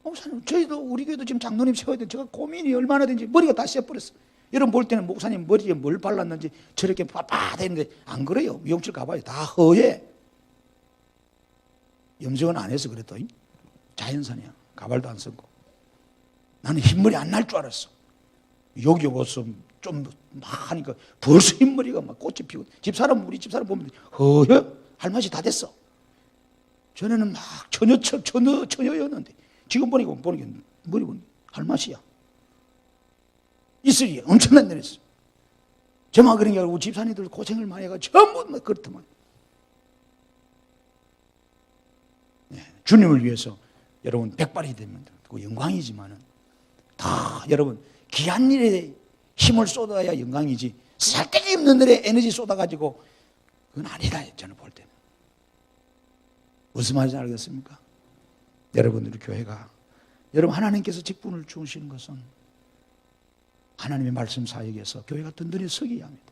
목사님, 저희도 우리 교회도 지금 장로님 세워야 돼. 제가 고민이 얼마나 되는지 머리가 다 쎄버렸어. 여러분 볼 때는 목사님 머리에 뭘 발랐는지 저렇게 빳빳했는데 안 그래요. 미용실 가봐요. 다 허해. 염색은 안 해서 그랬다. 자연산이야. 가발도 안 쓰고. 나는 흰머리 안 날 줄 알았어. 여기 와서 좀 막 하니까 벌써 흰머리가 막 꽃이 피고, 우리 집사람 보면 허해. 할 맛이 다 됐어. 전에는 막 처녀였는데 지금 보니까 머리 보니 할 맛이야. 이슬이 엄청난 내렸어. 저만 그런 게 아니고 집사님들 고생을 많이 해가지고 전부 막 그렇더만. 네, 주님을 위해서 여러분 백발이 되면 그 영광이지만은 다 여러분 귀한 일에 힘을 쏟아야 영광이지, 살데기 없는 일에 에너지 쏟아가지고 그건 아니다. 저는 볼 때는. 무슨 말인지 알겠습니까? 여러분들의 교회가, 여러분 하나님께서 직분을 주시는 것은 하나님의 말씀 사역에서 교회가 든든히 서기 합니다.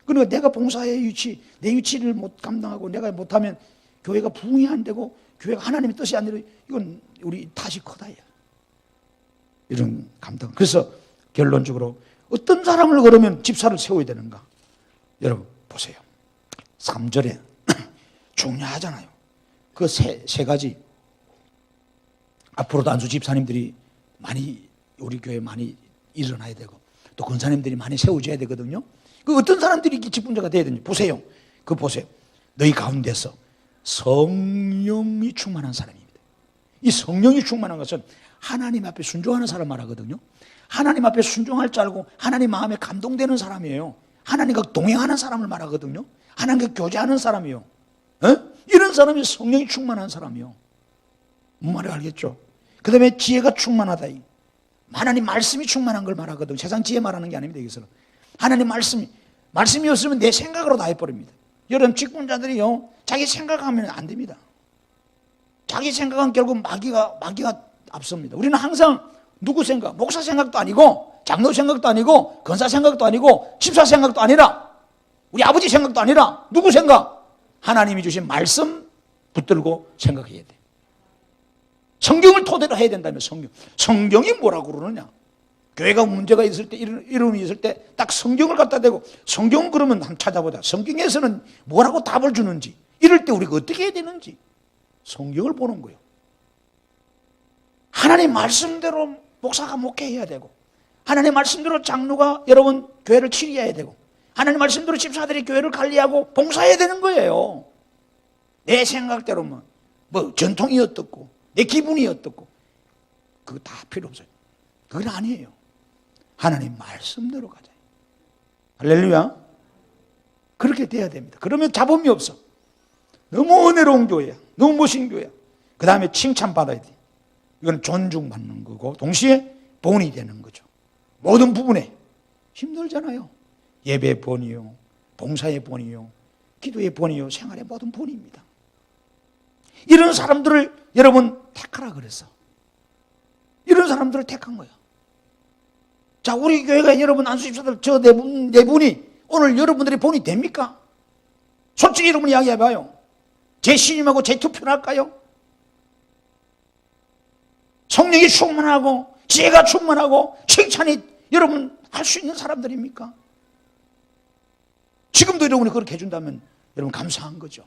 그러니까 내가 봉사의 위치, 내 위치를 못 감당하고 내가 못하면 교회가 부흥이 안 되고 교회가 하나님의 뜻이 안 되고, 이건 우리 탓이 크다. 이런 감당. 그래서 결론적으로 어떤 사람을 그러면 집사를 세워야 되는가? 여러분 보세요. 3절에 중요하잖아요. 그 세 가지. 앞으로도 안수 집사님들이 많이 우리 교회에 많이 일어나야 되고 또 권사님들이 많이 세워져야 되거든요. 그 어떤 사람들이 직분자가 돼야 되는지 보세요. 그거 보세요. 너희 가운데서 성령이 충만한 사람입니다. 이 성령이 충만한 것은 하나님 앞에 순종하는 사람 말하거든요. 하나님 앞에 순종할 줄 알고 하나님 마음에 감동되는 사람이에요. 하나님과 동행하는 사람을 말하거든요. 하나님과 교제하는 사람이요. 이런 사람이 성령이 충만한 사람이요. 뭔 말인지 알겠죠? 그 다음에 지혜가 충만하다. 하나님 말씀이 충만한 걸 말하거든요. 세상 지혜 말하는 게 아닙니다. 여기서는 하나님 말씀이 없으면 내 생각으로 다 해버립니다. 여러분 직분자들이요, 자기 생각하면 안 됩니다. 자기 생각은 결국 마귀가 앞섭니다. 우리는 항상 누구 생각? 목사 생각도 아니고 장로 생각도 아니고 권사 생각도 아니고 집사 생각도 아니라 우리 아버지 생각도 아니라 누구 생각? 하나님이 주신 말씀 붙들고 생각해야 돼. 성경을 토대로 해야 된다면 성경이 뭐라고 그러느냐? 교회가 문제가 있을 때, 이름이 있을 때 딱 성경을 갖다 대고, 성경 그러면 한번 찾아보자. 성경에서는 뭐라고 답을 주는지, 이럴 때 우리가 어떻게 해야 되는지 성경을 보는 거예요. 하나님 말씀대로 목사가 목회해야 되고, 하나님 말씀대로 장로가 여러분 교회를 치리해야 되고, 하나님 말씀대로 집사들이 교회를 관리하고 봉사해야 되는 거예요. 내 생각대로만 뭐 전통이 어떻고 내 기분이 어떻고 그거 다 필요 없어요. 그건 아니에요. 하나님 말씀대로 가자. 할렐루야. 그렇게 돼야 됩니다. 그러면 잡음이 없어. 너무 은혜로운 교회야. 너무 멋진 교회야. 그 다음에 칭찬받아야 돼. 이건 존중받는 거고 동시에 본이 되는 거죠. 모든 부분에. 힘들잖아요. 예배의 본이요, 봉사의 본이요, 기도의 본이요, 생활의 모든 본입니다. 이런 사람들을 여러분 택하라 그랬어. 이런 사람들을 택한 거야. 자, 우리 교회가 여러분 안수집사들 저 네 분이 오늘 여러분들의 본이 됩니까? 솔직히 여러분 이야기해봐요. 제 신임하고 제 투표를 할까요? 성령이 충만하고 지혜가 충만하고 칭찬이 여러분 할 수 있는 사람들입니까? 지금도 여러분이 그렇게 해준다면 여러분 감사한 거죠.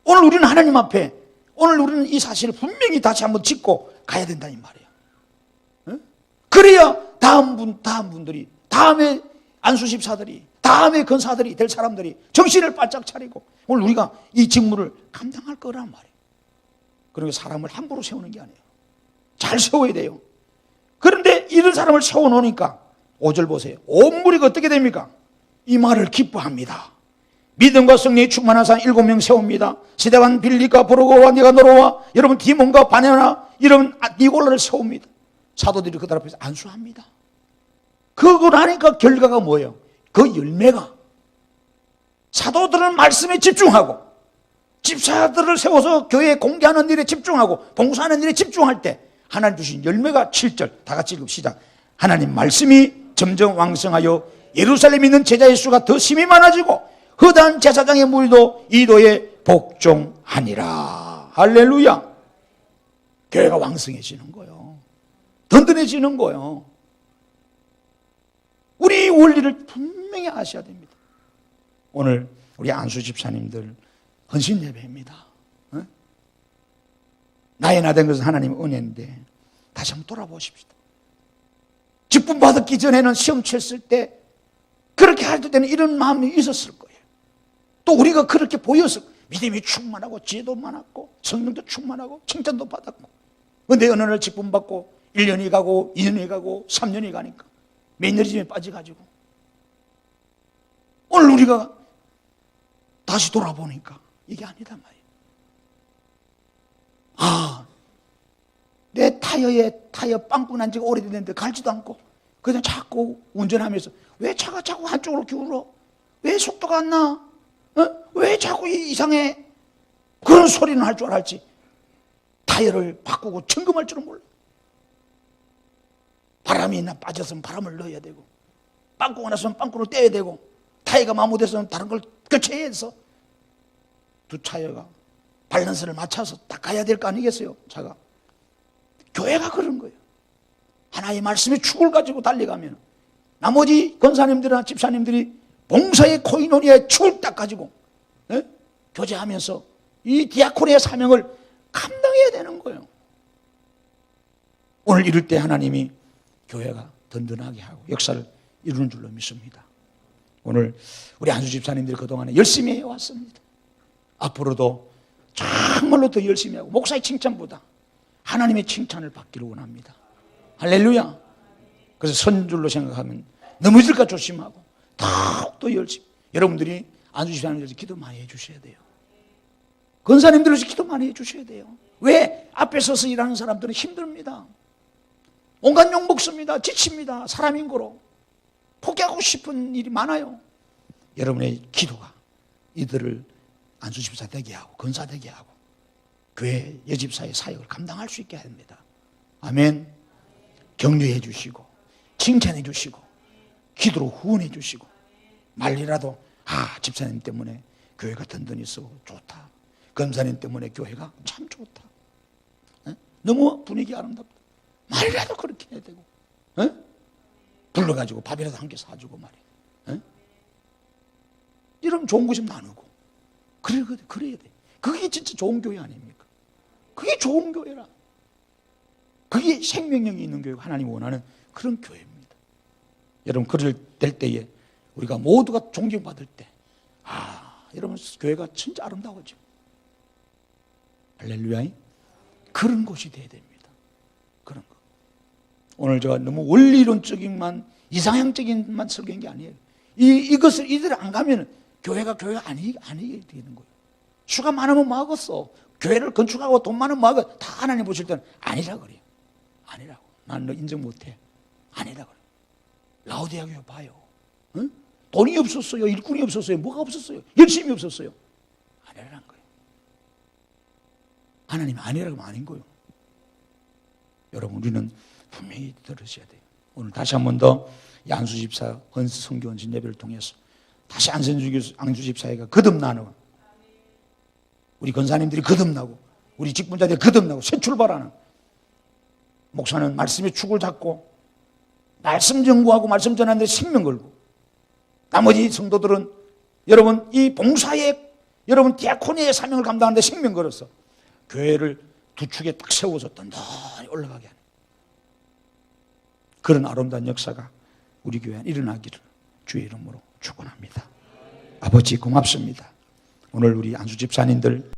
오늘 우리는 하나님 앞에, 오늘 우리는 이 사실을 분명히 다시 한번 짚고 가야 된다는 말이에요. 그래야 다음 분들이, 다음에 안수집사들이, 다음에 권사들이 될 사람들이 정신을 바짝 차리고 오늘 우리가 이 직무를 감당할 거란 말이에요. 그리고 사람을 함부로 세우는 게 아니에요. 잘 세워야 돼요. 그런데 이런 사람을 세워놓으니까 5절 보세요. 온 무리가 어떻게 됩니까? 이 말을 기뻐합니다. 믿음과 성령이 충만한 사람 7명 세웁니다. 스데반, 빌리가, 브루고와 니가노로와 여러분 디몬과 바네나 이런 니골라를 세웁니다. 사도들이 그들 앞에서 안수합니다. 그러고 나니까 결과가 뭐예요? 그 열매가 사도들은 말씀에 집중하고 집사들을 세워서 교회에 공개하는 일에 집중하고 봉사하는 일에 집중할 때 하나님 주신 열매가 7절 다 같이 읽읍 시작. 하나님 말씀이 점점 왕성하여 예루살렘에 있는 제자의 수가 더 심히 많아지고 허다한 제사장의 무리도 이도에 복종하니라. 할렐루야. 교회가 왕성해지는 거예요. 든든해지는 거예요. 우리 원리를 분명히 아셔야 됩니다. 오늘 우리 안수 집사님들 헌신 예배입니다. 어? 나이 나 된 것은 하나님의 은혜인데 다시 한번 돌아보십시다. 직분 받기 전에는 시험 쳤을 때 그렇게 할 때는 이런 마음이 있었을 거예요. 또 우리가 그렇게 보여서 믿음이 충만하고 지혜도 많았고 성령도 충만하고 칭찬도 받았고 그런데 어느 날 직분 받고 1년이 가고 2년이 가고 3년이 가니까 매너리즘에 빠져가지고 오늘 우리가 다시 돌아보니까 이게 아니다 말이에요. 아, 내 타이어 빵꾸 난 지가 오래됐는데 갈지도 않고 그냥 자꾸 운전하면서 왜 차가 자꾸 한쪽으로 기울어? 왜 속도가 안 나? 어? 왜 자꾸 이상해? 그런 소리는 할 줄 알지 타이어를 바꾸고 점검할 줄은 몰라. 바람이 나 빠졌으면 바람을 넣어야 되고 빵꾸가 났으면 빵꾸를 떼야 되고 타이어가 마모됐으면 다른 걸 교체해야 해서 두 타이어가 밸런스를 맞춰서 닦아야 될 거 아니겠어요? 차가. 교회가 그런 거예요. 하나의 말씀의 축을 가지고 달려가면 나머지 권사님들이나 집사님들이 봉사의 코이노니아의 축을 딱 가지고 교제하면서 이 디아코니의 사명을 감당해야 되는 거예요. 오늘 이럴 때 하나님이 교회가 든든하게 하고 역사를 이루는 줄로 믿습니다. 오늘 우리 안수 집사님들이 그동안에 열심히 해왔습니다. 앞으로도 정말로 더 열심히 하고 목사의 칭찬보다 하나님의 칭찬을 받기를 원합니다. 할렐루야. 그래서 선줄로 생각하면 넘어질까 조심하고 더욱더 열심히 여러분들이 안수 집사님들이 기도 많이 해주셔야 돼요. 권사님들이 기도 많이 해주셔야 돼요. 왜? 앞에 서서 일하는 사람들은 힘듭니다. 온갖 욕 먹습니다. 지칩니다. 사람인 거로 포기하고 싶은 일이 많아요. 여러분의 기도가 이들을 안수집사 되게 하고 권사 되게 하고 교회 여집사의 사역을 감당할 수 있게 합니다. 아멘. 격려해 주시고 칭찬해 주시고 기도로 후원해 주시고 말이라도 집사님 때문에 교회가 든든히 쓰고 좋다. 권사님 때문에 교회가 참 좋다. 너무 분위기 아름답다. 말이라도 그렇게 해야 되고 불러가지고 밥이라도 한 개 사주고 말이야. 이러면 좋은 거 좀 나누고 그래야 돼. 그게 진짜 좋은 교회 아닙니까? 그게 좋은 교회라. 그게 생명력이 있는 교회가 하나님이 원하는 그런 교회입니다. 여러분 그럴 될 때에 우리가 모두가 존경받을 때 여러분 교회가 진짜 아름다워져. 할렐루야. 그런 곳이 돼야 됩니다. 그런 거. 오늘 제가 너무 원리론적인만 이상향적인만 설교한 게 아니에요. 이것을 이들 안 가면 교회가 아니게 되는 거예요. 수가 많으면 뭐하겠어. 교회를 건축하고 돈 많으면 뭐하겠어. 다 하나님 보실 때는 아니라 그래요. 아니라고. 난 너 인정 못해. 아니라 그래요. 라오디아 교회 봐요. 응? 돈이 없었어요. 일꾼이 없었어요. 뭐가 없었어요. 열심히 없었어요. 아니라는 거예요. 하나님이 아니라고 하면 아닌 거예요. 여러분 우리는 분명히 들으셔야 돼요. 오늘 다시 한 번 더 안수 집사 성교 헌신 예배를 통해서 다시 안수 집사회가 거듭나는 우리 권사님들이 거듭나고 우리 직분자들이 거듭나고 새 출발하는 목사는 말씀의 축을 잡고 말씀 전구하고 말씀 전하는 데 생명 걸고 나머지 성도들은 여러분 이 봉사에 여러분 디아코니의 사명을 감당하는 데 생명 걸어서 교회를 두 축에 딱 세워서 든든히 올라가게 하는 그런 아름다운 역사가 우리 교회에 일어나기를 주의 이름으로 축원합니다. 아버지 고맙습니다. 오늘 우리 안수 집사님들